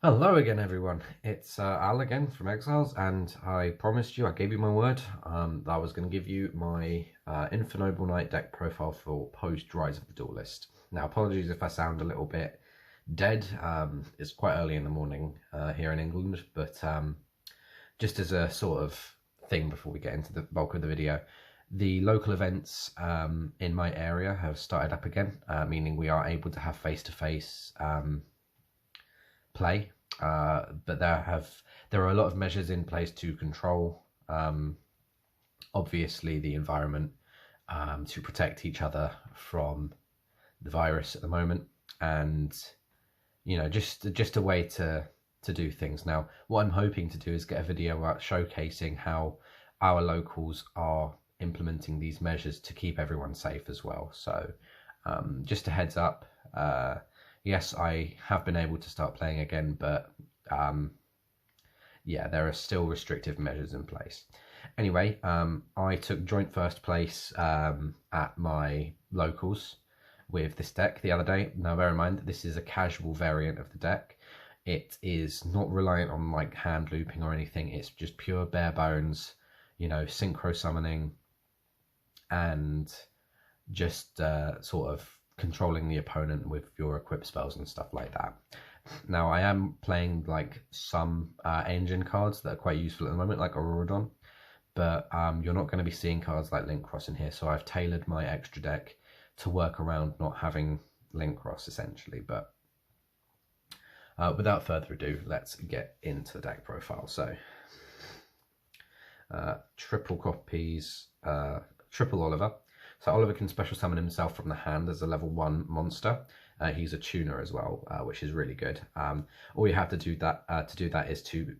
Hello again, everyone. It's Al again from Exiles, and I promised you, I gave you my word, that I was going to give you my Infernoble Knight deck profile for post-Rise of the Duelist. Now, apologies if I sound a little bit dead. It's quite early in the morning here in England, but just as a sort of thing before we get into the bulk of the video, the local events in my area have started up again, meaning we are able to have face-to-face play, but there are a lot of measures in place to control, obviously, the environment, to protect each other from the virus at the moment, and just a way to do things. Now, what I'm hoping to do is get a video out showcasing how our locals are implementing these measures to keep everyone safe as well. So just a heads up, yes, I have been able to start playing again, but yeah, there are still restrictive measures in place. Anyway, I took joint first place at my locals with this deck the other day. Now, bear in mind that this is a casual variant of the deck. It is not reliant on like hand looping or anything. It's just pure bare bones, synchro summoning and just sort of controlling the opponent with your equip spells and stuff like that. Now, I am playing like some engine cards that are quite useful at the moment, like Auroradon, but you're not going to be seeing cards like Link Cross in here, so I've tailored my extra deck to work around not having Link Cross, essentially. But without further ado, let's get into the deck profile. So, triple copies, triple Oliver. So Oliver can special summon himself from the hand as a level 1 monster. He's a tuner as well, which is really good. All you have to do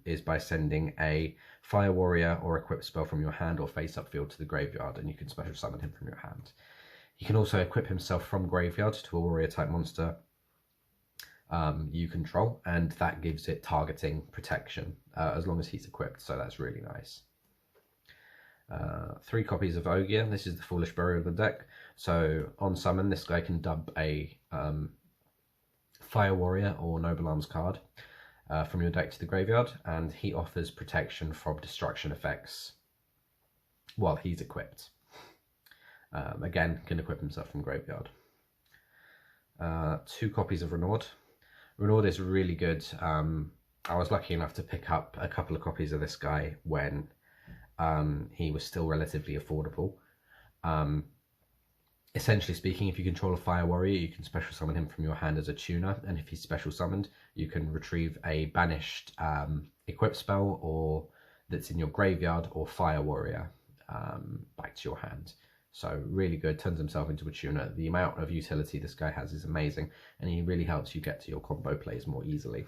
is by sending a Fire Warrior or equip spell from your hand or face up field to the graveyard, and you can special summon him from your hand. He can also equip himself from graveyard to a warrior type monster you control, and that gives it targeting protection as long as he's equipped. So that's really nice. 3 copies of Ogier. This is the Foolish Burial of the deck. So on summon, this guy can dub a Fire Warrior or Noble Arms card from your deck to the graveyard, and he offers protection from destruction effects while he's equipped. Again, can equip himself from graveyard. 2 copies of Renaud. Renaud is really good. I was lucky enough to pick up a couple of copies of this guy when he was still relatively affordable. Essentially speaking, if you control a Fire Warrior, you can special summon him from your hand as a tuner, and if he's special summoned, you can retrieve a banished equip spell or that's in your graveyard or Fire Warrior back to your hand. So really good, turns himself into a tuner. The amount of utility this guy has is amazing, and he really helps you get to your combo plays more easily.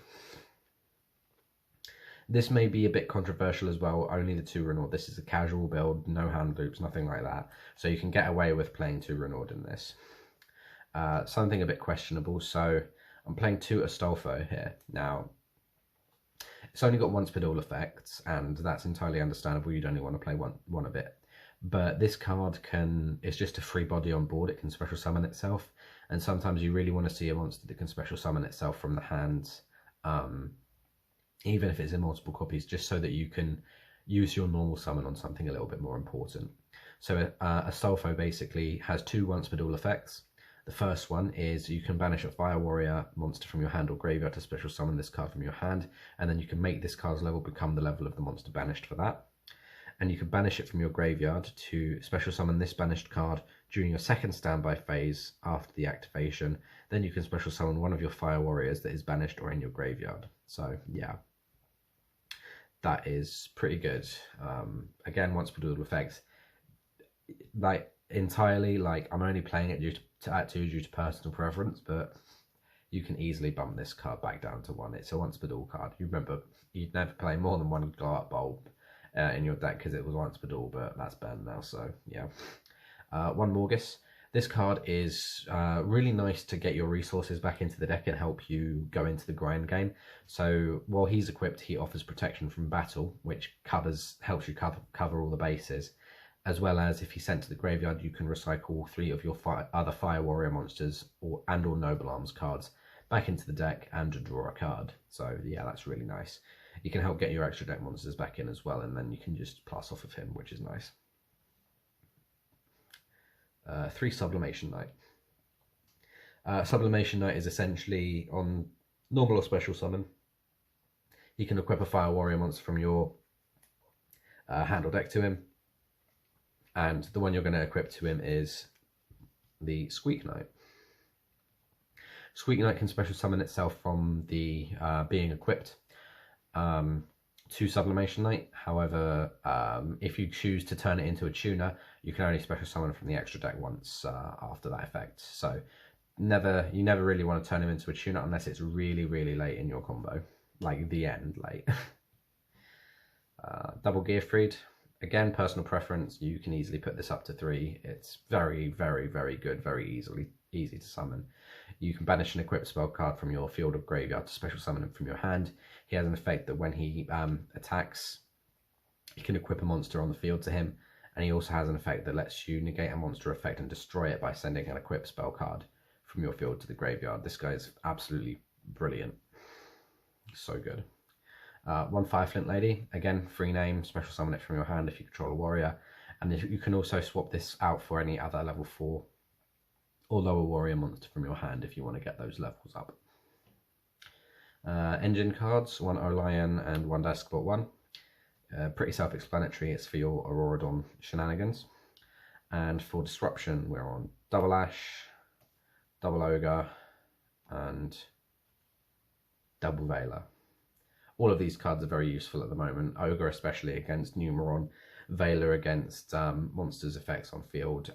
This may be a bit controversial as well, only the 2 Renaud. This is a casual build, no hand loops, nothing like that. So you can get away with playing 2 Renaud in this. Something a bit questionable, so I'm playing 2 Astolfo here. Now, it's only got once per duel effects, and that's entirely understandable. You'd only want to play one of it. But this card it's just a free body on board. It can special summon itself, and sometimes you really want to see a monster that can special summon itself from the hand, even if it's in multiple copies, just so that you can use your normal summon on something a little bit more important. So Astolfo basically has 2 once per duel effects. The first one is you can banish a Fire Warrior monster from your hand or graveyard to special summon this card from your hand, and then you can make this card's level become the level of the monster banished for that. And you can banish it from your graveyard to special summon this banished card during your second standby phase after the activation. Then you can special summon one of your Fire Warriors that is banished or in your graveyard. So yeah, that is pretty good. Again, once per duel effects. Like entirely, like I'm only playing it due to personal preference, but you can easily bump this card back down to 1. It's a once per duel card. You remember, you'd never play more than 1 glow up bulb in your deck because it was once per duel, but that's banned now. So yeah, 1 Morgus. This card is really nice to get your resources back into the deck and help you go into the grind game. So while he's equipped, he offers protection from battle, which helps you cover all the bases, as well as if he's sent to the graveyard, you can recycle 3 of your other Fire Warrior monsters or Noble Arms cards back into the deck and draw a card. So yeah, that's really nice. You can help get your extra deck monsters back in as well, and then you can just pass off of him, which is nice. 3 Sublimation Knight. Sublimation Knight is essentially on normal or special summon. You can equip a Fire Warrior monster from your hand or deck to him, and the one you're going to equip to him is the Squeak Knight. Squeak Knight can special summon itself from the being equipped to Sublimation Knight. However, if you choose to turn it into a tuner, you can only special summon from the extra deck once after that effect. So you never really want to turn him into a tuner unless it's really, really late in your combo, like the end late. Double Gearfried. Again, personal preference. You can easily put this up to 3. It's very, very, very good. Very easy to summon. You can banish an equipped spell card from your field or graveyard to special summon him from your hand. He has an effect that when he attacks, you can equip a monster on the field to him, and he also has an effect that lets you negate a monster effect and destroy it by sending an equipped spell card from your field to the graveyard. This guy is absolutely brilliant. So good. 1 Fireflint Lady, again, free name, special summon it from your hand if you control a warrior, and you can also swap this out for any other level 4 or lower warrior monster from your hand if you want to get those levels up. Engine cards, 1 Orion and 1 Deskbot 1. Pretty self-explanatory, it's for your Auroradon shenanigans. And for Disruption, we're on Double Ash, Double Ogre, and Double Veiler. All of these cards are very useful at the moment. Ogre especially against Numeron, Veiler against monsters' effects on field.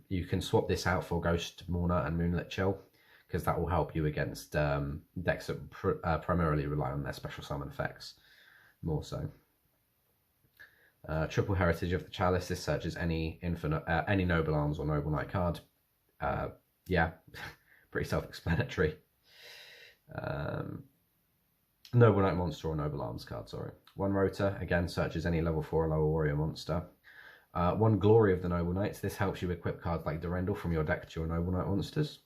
You can swap this out for Ghost Mourner and Moonlit Chill, because that will help you against decks that primarily rely on their special summon effects, more so. Triple Heritage of the Chalice. This searches any Noble Arms or Noble Knight card. Yeah, pretty self-explanatory. Noble Knight monster or Noble Arms card, sorry. 1 Rota, again, searches any level 4 or lower warrior monster. 1 Glory of the Noble Knights. This helps you equip cards like Durendal from your deck to your Noble Knight monsters,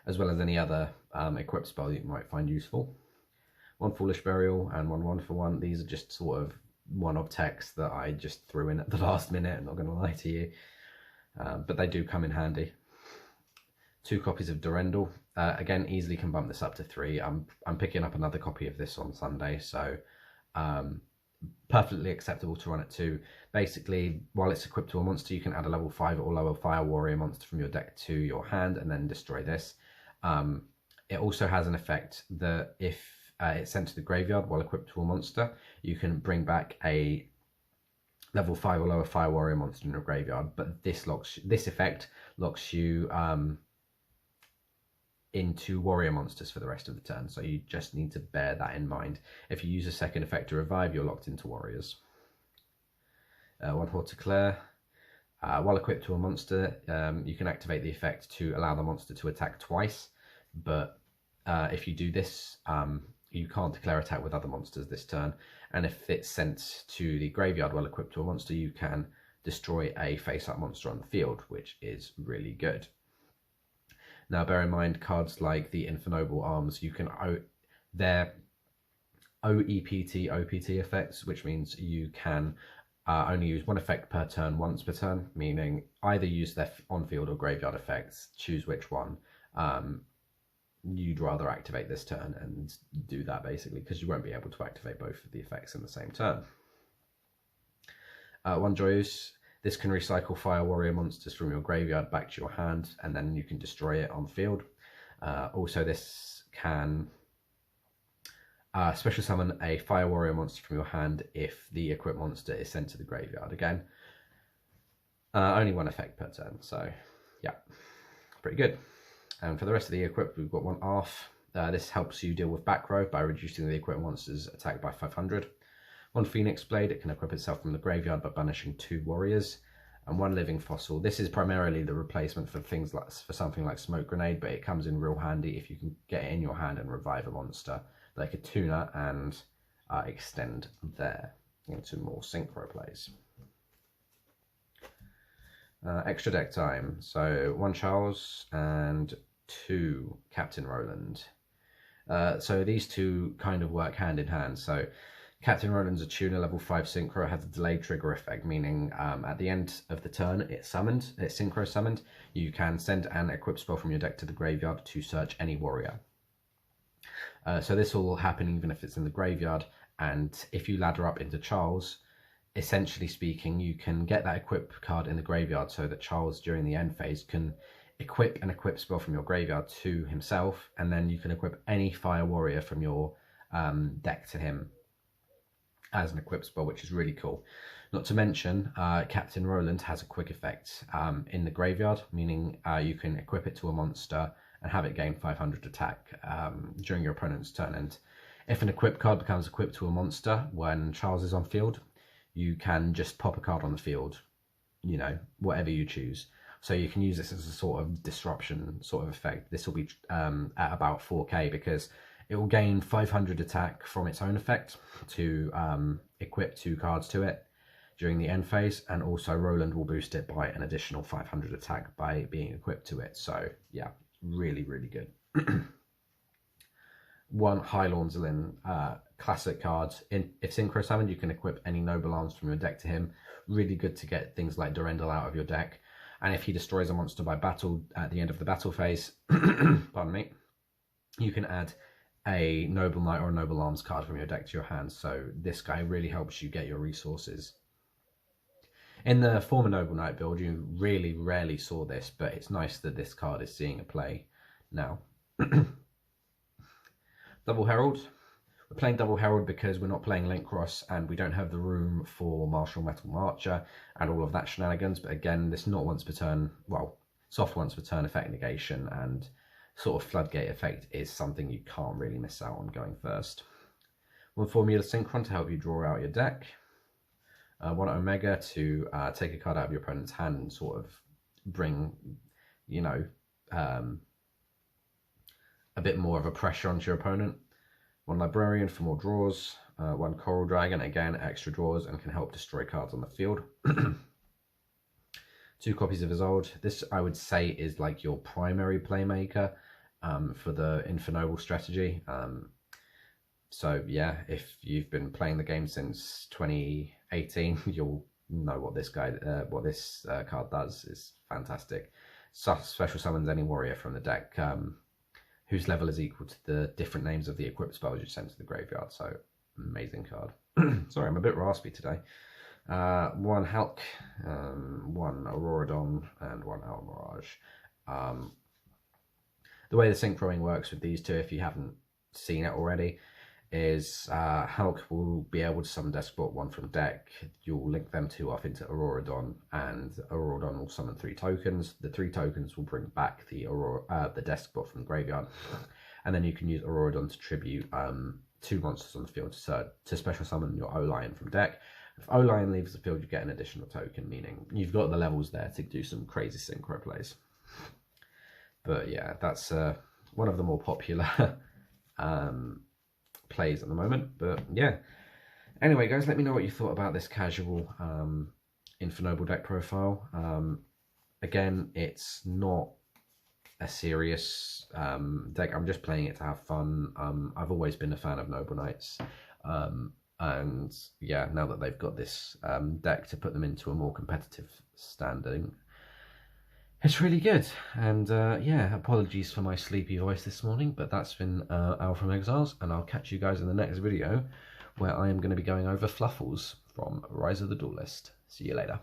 as well as any other equipped spell you might find useful. 1 Foolish Burial and 1 1-for-1. These are just sort of one-off text that I just threw in at the last minute, I'm not going to lie to you. But they do come in handy. 2 copies of Durendal. Again, easily can bump this up to 3. I'm picking up another copy of this on Sunday, so perfectly acceptable to run at 2. Basically, while it's equipped to a monster, you can add a level 5 or lower Fire Warrior monster from your deck to your hand and then destroy this. It also has an effect that if it's sent to the graveyard while equipped to a monster, you can bring back a level 5 or lower Fire Warrior monster in your graveyard, but this effect locks you into warrior monsters for the rest of the turn, so you just need to bear that in mind. If you use a second effect to revive, you're locked into warriors. 1 Horticlare. While equipped to a monster, you can activate the effect to allow the monster to attack twice, but if you do this, you can't declare attack with other monsters this turn, and if it's sent to the graveyard while equipped to a monster, you can destroy a face-up monster on the field, which is really good. Now, bear in mind, cards like the Infernoble arms, you can they're OEPT, OPT effects, which means you can only use 1 effect per turn once per turn, meaning either use their on-field or graveyard effects, choose which one you'd rather activate this turn and do that basically, because you won't be able to activate both of the effects in the same turn. 1 Joyous. This can recycle Fire Warrior monsters from your graveyard back to your hand, and then you can destroy it on the field. Also, this can special summon a Fire Warrior monster from your hand if the equipped monster is sent to the graveyard. Again, only 1 effect per turn, so yeah, pretty good. And for the rest of the equipped, we've got 1 Arf. This helps you deal with back row by reducing the equipped monster's attack by 500. 1 Phoenix Blade. It can equip itself from the graveyard by banishing 2 warriors. And 1 Living Fossil. This is primarily the replacement for something like Smoke Grenade, but it comes in real handy if you can get it in your hand and revive a monster like a tuner and extend there into more synchro plays. Extra deck time. So 1 Charles and to Captain Roland. So these two kind of work hand in hand. So Captain Roland's a tuner level 5 synchro. It has a delayed trigger effect, meaning at the end of the turn it's synchro summoned. You can send an equip spell from your deck to the graveyard to search any warrior. So this will happen even if it's in the graveyard, and if you ladder up into Charles, essentially speaking, you can get that equip card in the graveyard so that Charles during the end phase can equip an equip spell from your graveyard to himself, and then you can equip any fire warrior from your deck to him as an equip spell, which is really cool. Not to mention, Captain Roland has a quick effect in the graveyard, meaning you can equip it to a monster and have it gain 500 attack during your opponent's turn. And if an equip card becomes equipped to a monster when Charles is on field, you can just pop a card on the field, you know, whatever you choose. So you can use this as a sort of disruption sort of effect. This will be at about 4k because it will gain 500 attack from its own effect to equip 2 cards to it during the end phase, and also Roland will boost it by an additional 500 attack by being equipped to it. So yeah, really, really good. One High Launzelin classic card. If synchro summoned, you can equip any noble arms from your deck to him. Really good to get things like Durendal out of your deck. And if he destroys a monster by battle at the end of the battle phase, pardon me, you can add a Noble Knight or a Noble Arms card from your deck to your hand. So this guy really helps you get your resources. In the former Noble Knight build, you really rarely saw this, but it's nice that this card is seeing a play now. Double Herald. We're playing Double Herald because we're not playing Link Cross and we don't have the room for Martial Metal Marcher and all of that shenanigans. But again, this not once per turn, well, soft once per turn effect negation and sort of floodgate effect is something you can't really miss out on going first. One Formula Synchron to help you draw out your deck. One Omega to take a card out of your opponent's hand and sort of bring, you know, a bit more of a pressure onto your opponent. One Librarian for more draws. One Coral Dragon, again, extra draws and can help destroy cards on the field. 2 copies of Isolde. This, I would say, is like your primary playmaker for the Infernoble strategy. So yeah, if you've been playing the game since 2018, you'll know what this guy, card does. Is fantastic. Special summons any warrior from the deck whose level is equal to the different names of the equipped spells you send to the graveyard. So amazing card. Sorry, I'm a bit raspy today. 1 Hulk, 1 Auroradon, and 1 Almirage. The way the synchroing works with these two, if you haven't seen it already, is Hulk will be able to summon desk spot 1 from deck. You'll link them 2 off into Auroradon, and Auroradon will summon 3 tokens. The 3 tokens will bring back the desk spot from the graveyard, and then you can use Auroradon to tribute 2 monsters on the field to special summon your O-Lion from deck. If O-Lion leaves the field, you get an additional token, meaning you've got the levels there to do some crazy synchro plays. But yeah, that's one of the more popular plays at the moment. But yeah, anyway guys, let me know what you thought about this casual Infernoble deck profile. Again, it's not a serious deck. I'm just playing it to have fun. I've always been a fan of Noble Knights, and yeah, now that they've got this deck to put them into a more competitive standing, it's really good. And yeah, apologies for my sleepy voice this morning, but that's been Al from Exiles, and I'll catch you guys in the next video where I am going to be going over Fluffles from Rise of the Duelist. See you later.